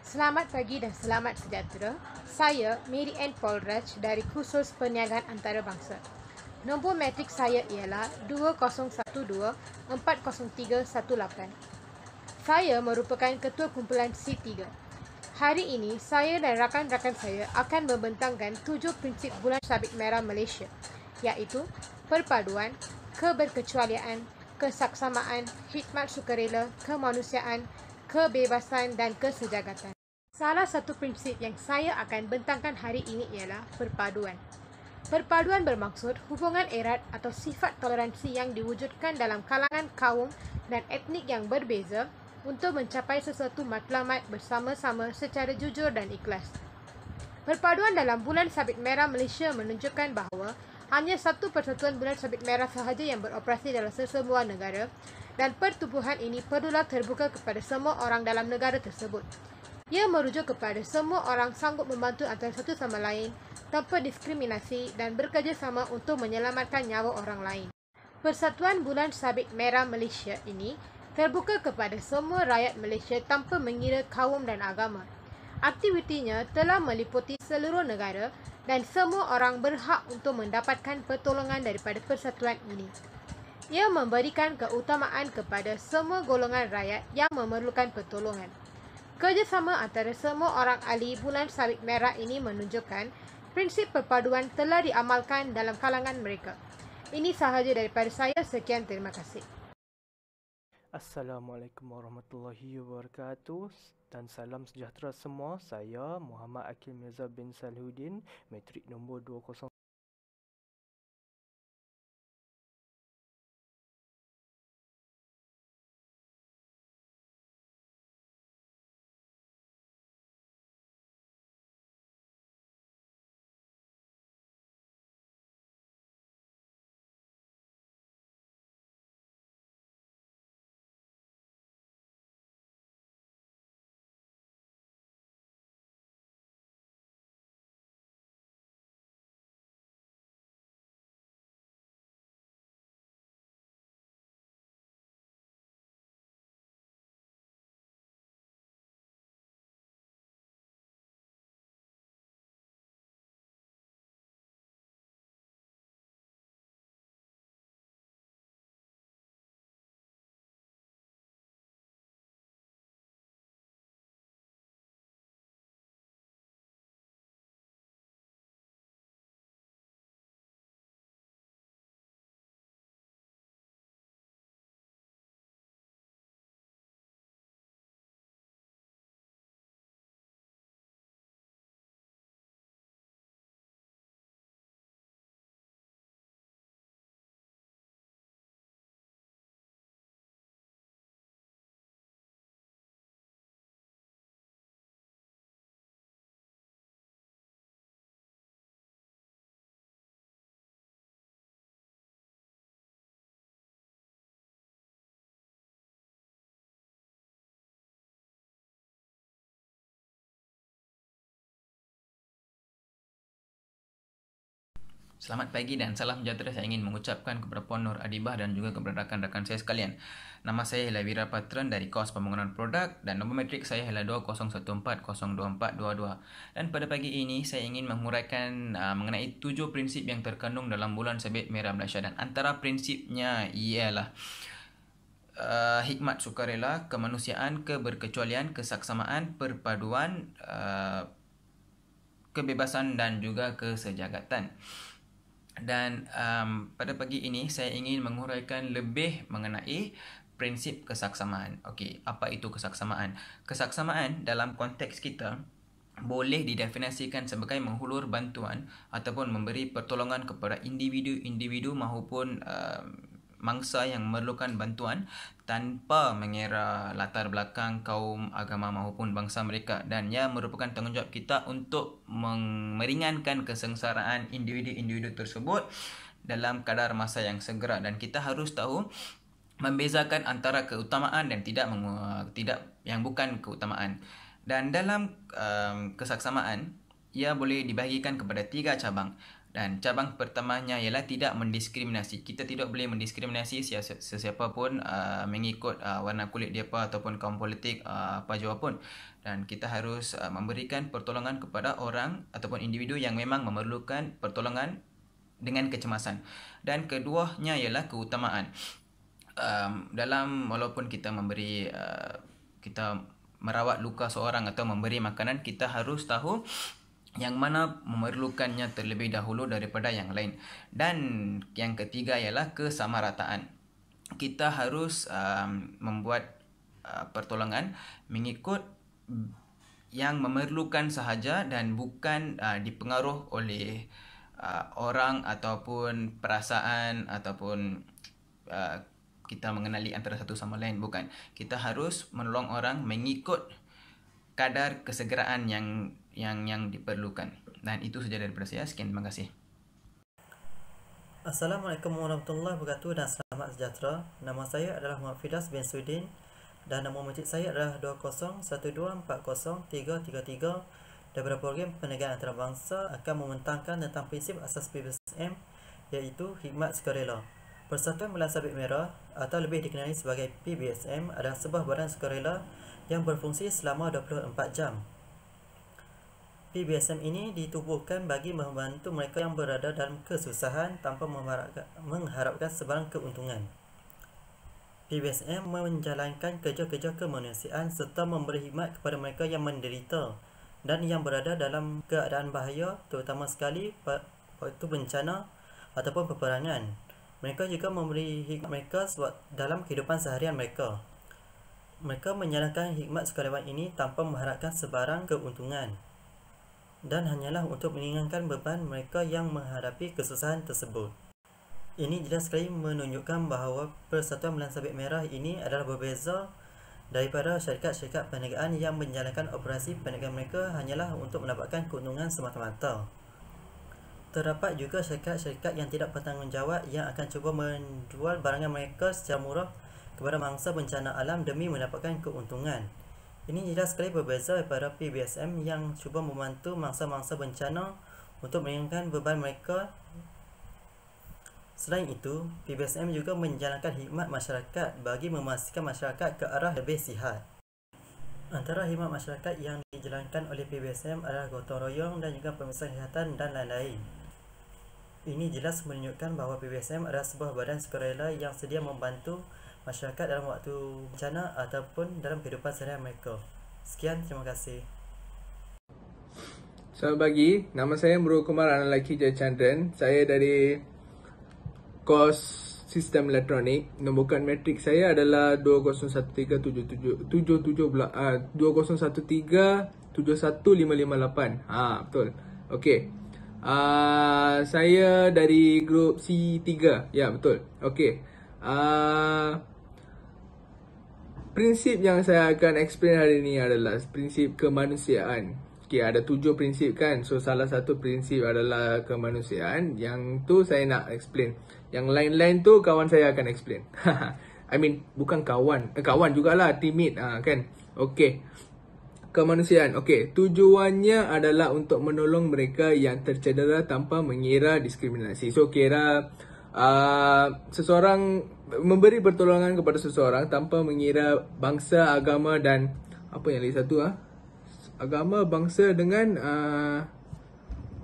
Selamat pagi dan selamat sejahtera. Saya Mary Ann Polraj dari Khusus Perniagaan Antarabangsa. Nombor matrik saya ialah 2012-40318. Saya merupakan Ketua Kumpulan C3. Hari ini, saya dan rakan-rakan saya akan membentangkan 7 prinsip Bulan Sabit Merah Malaysia, iaitu perpaduan, keberkecualian, kesaksamaan, khidmat sukarela, kemanusiaan, kebebasan dan kesejahteraan. Salah satu prinsip yang saya akan bentangkan hari ini ialah perpaduan. Perpaduan bermaksud hubungan erat atau sifat toleransi yang diwujudkan dalam kalangan kaum dan etnik yang berbeza untuk mencapai sesuatu matlamat bersama-sama secara jujur dan ikhlas. Perpaduan dalam Bulan Sabit Merah Malaysia menunjukkan bahawa hanya satu persatuan Bulan Sabit Merah sahaja yang beroperasi dalam sesebuah negara dan pertubuhan ini perlulah terbuka kepada semua orang dalam negara tersebut. Ia merujuk kepada semua orang sanggup membantu antara satu sama lain tanpa diskriminasi dan bekerjasama untuk menyelamatkan nyawa orang lain. Persatuan Bulan Sabit Merah Malaysia ini terbuka kepada semua rakyat Malaysia tanpa mengira kaum dan agama. Aktivitinya telah meliputi seluruh negara dan semua orang berhak untuk mendapatkan pertolongan daripada persatuan ini. Ia memberikan keutamaan kepada semua golongan rakyat yang memerlukan pertolongan. Kerjasama antara semua orang ahli Bulan Sabit Merah ini menunjukkan prinsip perpaduan telah diamalkan dalam kalangan mereka. Ini sahaja daripada saya. Sekian, terima kasih. Assalamualaikum warahmatullahi wabarakatuh dan salam sejahtera semua. Saya Muhammad Akil Mirza bin Salihuddin, matrik nombor 20. Selamat pagi dan salam sejahtera. Saya ingin mengucapkan kepada Puan Nur Adibah dan juga kepada rakan-rakan saya sekalian. Nama saya ialah Wira Patran dari Kos Pembangunan Produk dan nombor matrik saya ialah 2014-02422. Dan pada pagi ini saya ingin menguraikan mengenai 7 prinsip yang terkandung dalam Bulan Sabit Merah Malaysia, dan antara prinsipnya ialah hikmat sukarela, kemanusiaan, keberkecualian, kesaksamaan, perpaduan, kebebasan dan juga kesejahteraan. Dan pada pagi ini saya ingin menguraikan lebih mengenai prinsip kesaksamaan. Okey, apa itu kesaksamaan? Kesaksamaan dalam konteks kita boleh didefinisikan sebagai menghulur bantuan ataupun memberi pertolongan kepada individu-individu maupun mangsa yang memerlukan bantuan tanpa mengira latar belakang kaum, agama maupun bangsa mereka, dan ia merupakan tanggungjawab kita untuk meringankan kesengsaraan individu-individu tersebut dalam kadar masa yang segera. Dan kita harus tahu membezakan antara keutamaan dan tidak yang bukan keutamaan. Dan dalam kesaksamaan ia boleh dibahagikan kepada 3 cabang. Dan cabang pertamanya ialah tidak mendiskriminasi. Kita tidak boleh mendiskriminasi sesiapa pun mengikut warna kulit dia apa ataupun kaum politik apa jua pun. Dan kita harus memberikan pertolongan kepada orang ataupun individu yang memang memerlukan pertolongan dengan kecemasan. Dan keduanya ialah keutamaan. Dalam walaupun kita memberi kita merawat luka seorang atau memberi makanan, kita harus tahu yang mana memerlukannya terlebih dahulu daripada yang lain. Dan yang ketiga ialah kesamarataan. Kita harus membuat pertolongan mengikut yang memerlukan sahaja dan bukan dipengaruh oleh orang ataupun perasaan ataupun kita mengenali antara satu sama lain. Bukan. Kita harus menolong orang mengikut kadar kesegeraan yang diperlukan. Dan itu saja daripada saya. Sekian, terima kasih. Assalamualaikum warahmatullahi wabarakatuh dan selamat sejahtera. Nama saya adalah Muhammad Fidas bin Sudin dan nama masjid saya adalah 2012403333 daripada program perniagaan antarabangsa akan membentangkan tentang prinsip asas PBSM, iaitu khidmat sukarela. Persatuan Bulan Sabit Merah atau lebih dikenali sebagai PBSM adalah sebuah badan sukarela yang berfungsi selama 24 jam. PBSM ini ditubuhkan bagi membantu mereka yang berada dalam kesusahan tanpa mengharapkan sebarang keuntungan. PBSM menjalankan kerja-kerja kemanusiaan serta memberi khidmat kepada mereka yang menderita dan yang berada dalam keadaan bahaya, terutama sekali waktu bencana ataupun peperangan. Mereka juga memberi khidmat mereka dalam kehidupan seharian mereka. Mereka menjalankan khidmat sukarelawan ini tanpa mengharapkan sebarang keuntungan dan hanyalah untuk meringankan beban mereka yang menghadapi kesusahan tersebut. Ini jelas sekali menunjukkan bahawa Persatuan Bulan Sabit Merah ini adalah berbeza daripada syarikat-syarikat perniagaan yang menjalankan operasi perniagaan mereka hanyalah untuk mendapatkan keuntungan semata-mata. Terdapat juga syarikat-syarikat yang tidak bertanggungjawab yang akan cuba menjual barangan mereka secara murah kepada mangsa bencana alam demi mendapatkan keuntungan. Ini jelas sekali berbeza daripada PBSM yang cuba membantu mangsa-mangsa bencana untuk meringankan beban mereka. Selain itu, PBSM juga menjalankan khidmat masyarakat bagi memastikan masyarakat ke arah lebih sihat. Antara khidmat masyarakat yang dijalankan oleh PBSM adalah gotong royong dan juga pemeriksaan kesihatan dan lain-lain. Ini jelas menunjukkan bahawa PBSM adalah sebuah badan sukarela yang sedia membantu masyarakat dalam waktu bencana ataupun dalam kehidupan seharian mereka. Sekian, terima kasih. Selamat pagi, nama saya Murul Kumar Analaki Jayachandran. Saya dari kos Sistem Elektronik. Nombor kad matrik saya adalah 2013-71558. Betul. Okey. Saya dari grup C3. Ya, betul. Okey. Prinsip yang saya akan explain hari ini adalah prinsip kemanusiaan. Okay, ada 7 prinsip kan. So, salah satu prinsip adalah kemanusiaan. Yang tu saya nak explain. Yang lain-lain tu kawan saya akan explain. I mean, bukan kawan. Kawan jugalah, teammate kan. Okay. Kemanusiaan. Okay, tujuannya adalah untuk menolong mereka yang tercedera tanpa mengira diskriminasi. So, kira seseorang memberi pertolongan kepada seseorang tanpa mengira bangsa, agama dan apa yang lagi satu agama, bangsa dengan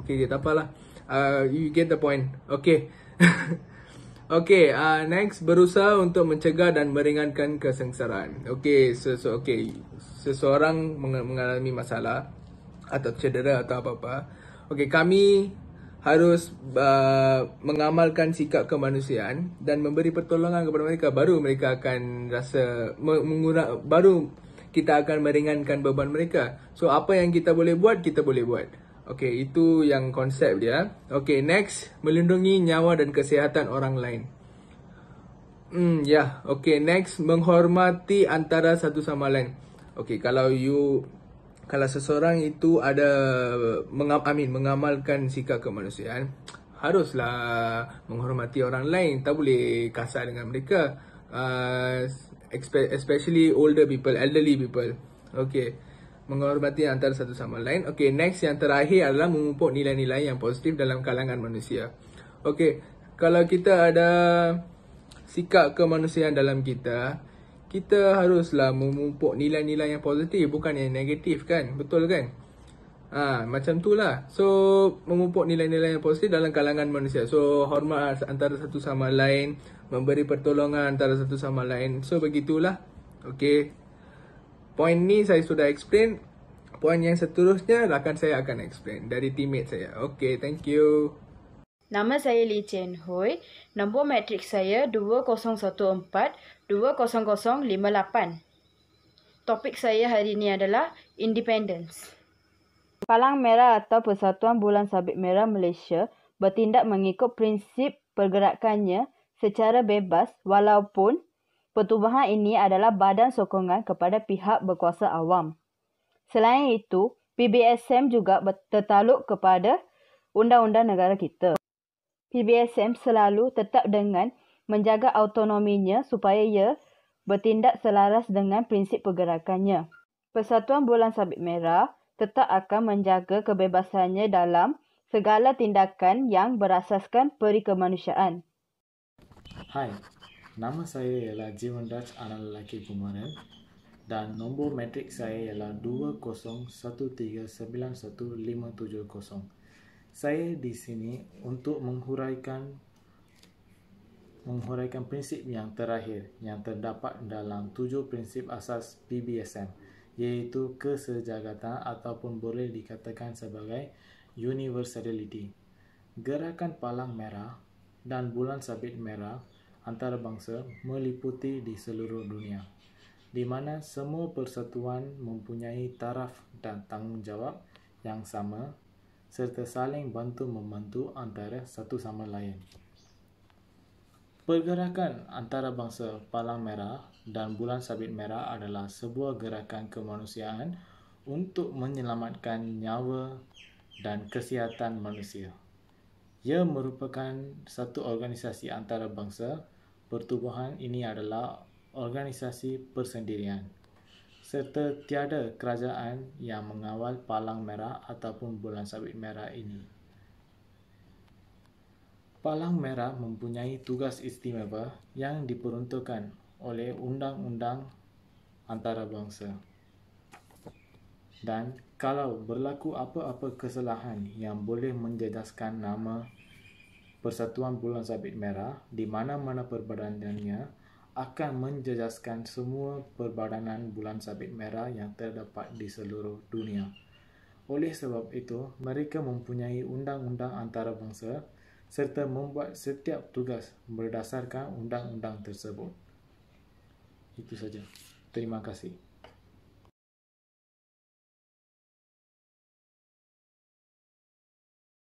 okay, tak apalah. You get the point. Okay. Okay, next, berusaha untuk mencegah dan meringankan kesengsaraan. Okay, seseorang mengalami masalah atau cedera atau apa-apa. Okay, kami harus mengamalkan sikap kemanusiaan dan memberi pertolongan kepada mereka. Baru mereka akan rasa baru kita akan meringankan beban mereka. So, apa yang kita boleh buat, kita boleh buat. Okay, itu yang konsep dia. Okay, next, melindungi nyawa dan kesihatan orang lain. Okay, next, menghormati antara satu sama lain. Okay, kalau seseorang itu ada mengamalkan sikap kemanusiaan, haruslah menghormati orang lain. Tak boleh kasar dengan mereka. Especially older people, elderly people. Okay. menghormati antara satu sama lain. Okey, next yang terakhir adalah memupuk nilai-nilai yang positif dalam kalangan manusia. Okey, kalau kita ada sikap kemanusiaan dalam kita, kita haruslah memupuk nilai-nilai yang positif, bukan yang negatif kan? Betul kan? Macam tu lah. So, memupuk nilai-nilai yang positif dalam kalangan manusia. So, hormat antara satu sama lain, memberi pertolongan antara satu sama lain. So, begitulah. Okay. Point ni saya sudah explain. Point yang seterusnya rakan saya akan explain dari teammate saya. Okay, thank you. Nama saya Lee Chen Hui. Nombor matrik saya 2014-20058. Topik saya hari ini adalah Independence. Palang Merah atau Persatuan Bulan Sabit Merah Malaysia bertindak mengikut prinsip pergerakannya secara bebas walaupun pertubuhan ini adalah badan sokongan kepada pihak berkuasa awam. Selain itu, PBSM juga tertaluk kepada undang-undang negara kita. PBSM selalu tetap dengan menjaga autonominya supaya ia bertindak selaras dengan prinsip pergerakannya. Persatuan Bulan Sabit Merah tetap akan menjaga kebebasannya dalam segala tindakan yang berasaskan peri kemanusiaan. Hai, nama saya ialah Jiwan Dutch anak lelaki Kumaran dan nombor matrik saya ialah 2013915770. Saya di sini untuk menghuraikan prinsip yang terakhir yang terdapat dalam 7 prinsip asas PBSM, iaitu kesejahteraan ataupun boleh dikatakan sebagai universality. Gerakan Palang Merah dan Bulan Sabit Merah antarabangsa meliputi di seluruh dunia, di mana semua persatuan mempunyai taraf dan tanggungjawab yang sama serta saling bantu-membantu antara satu sama lain. Pergerakan antarabangsa Palang Merah dan Bulan Sabit Merah adalah sebuah gerakan kemanusiaan untuk menyelamatkan nyawa dan kesihatan manusia. Ia merupakan satu organisasi antarabangsa. Pertubuhan ini adalah organisasi persendirian serta tiada kerajaan yang mengawal Palang Merah ataupun Bulan Sabit Merah ini. Palang Merah mempunyai tugas istimewa yang diperuntukkan oleh undang-undang antarabangsa. Dan kalau berlaku apa-apa kesalahan yang boleh menjejaskan nama Persatuan Bulan Sabit Merah di mana-mana perbadanannya, akan menjejaskan semua perbadanan Bulan Sabit Merah yang terdapat di seluruh dunia. Oleh sebab itu, mereka mempunyai undang-undang antarabangsa serta membuat setiap tugas berdasarkan undang-undang tersebut. Itu saja. Terima kasih.